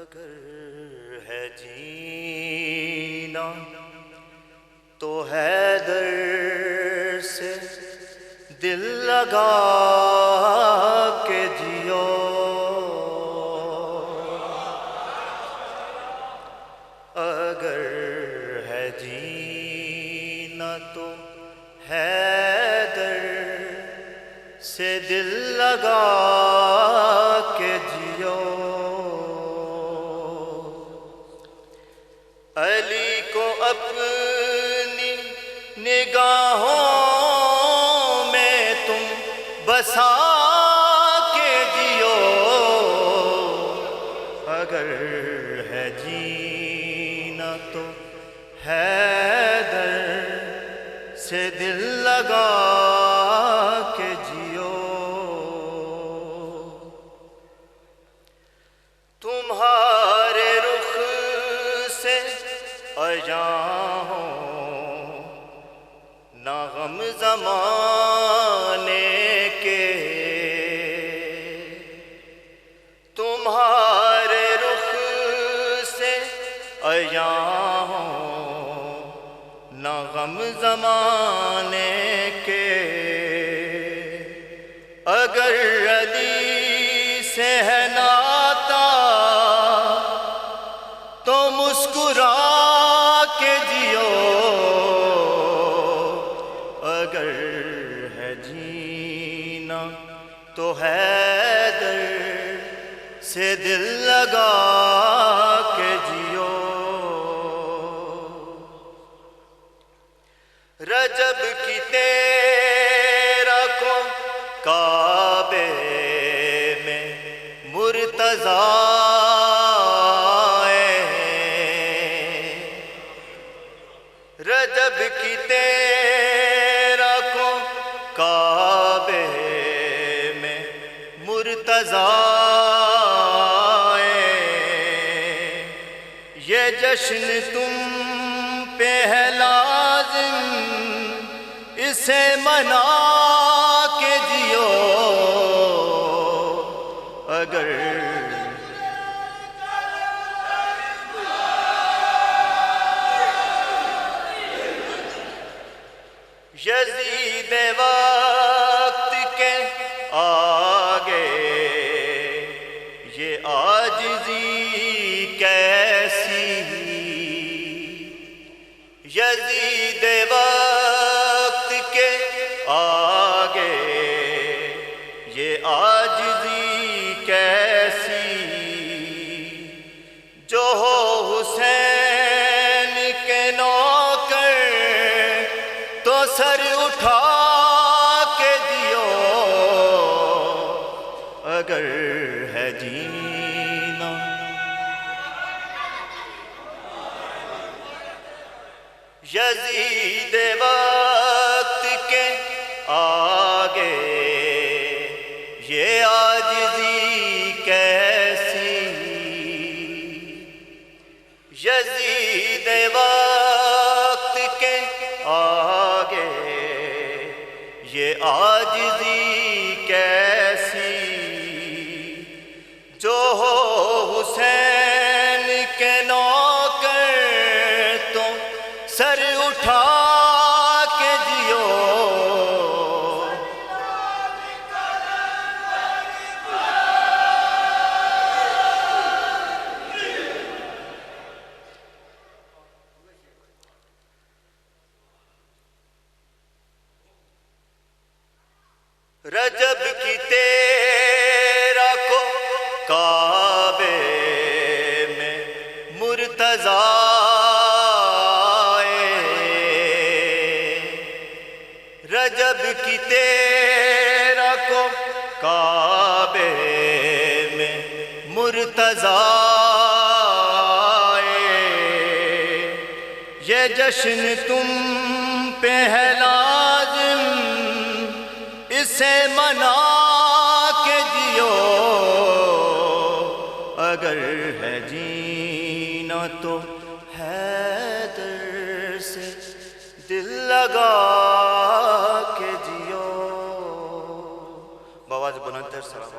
اگر ہے جینا تو حیدر سے دل لگا کے جیو، اگر ہے جینا تو حیدر سے دل لگا کے جیو، علی کو اپنی نگاہوں میں تم بسا کے جیو، اگر ہے جینا تو حیدر سے دل لگا کے جیو، تمہارے رخ سے عیاں ہوں نہ غم زمانے کے، تمہارے رخ سے عیاں ہوں نہ غم زمانے کے، اگر علی سے ہے ناتا تو مسکرا کے جیو، اگر ہے جینا تو حیدر سے دل لگا کے جیو، رجب کی تیرا کو کعبے میں مرتضیٰ رجب کی تیرا کو کعبے میں مرتضیٰ، یہ جشن تم پہ ہے لازم، اسے منا کے جیو، اگر یزید وقت کے آگے یہ عاجزی کیسی، یزید وقت کے آگے یہ عاجزی کیسی، جو ہو حسین کے نوکر تو سر اٹھا کے جیو، اگر ہے جینا یزید وقت کے آگے یہ عاجزی کیسی، یزید وقت کے آگے یہ عاجزی کیسی، جو ہو حسین کے نوکر تو سر اٹھا کے جیو، رجب کی تیرا کو کعبے میں مرتضیٰ، رجب کی تیرا کو کعبے میں مرتضیٰ، یہ جشن تم پہ ہے لازم، اسے منا کے جیو، اگر ہے جینا تو حیدر سے دل لگا کے جیو، بآواز بلند تر سلام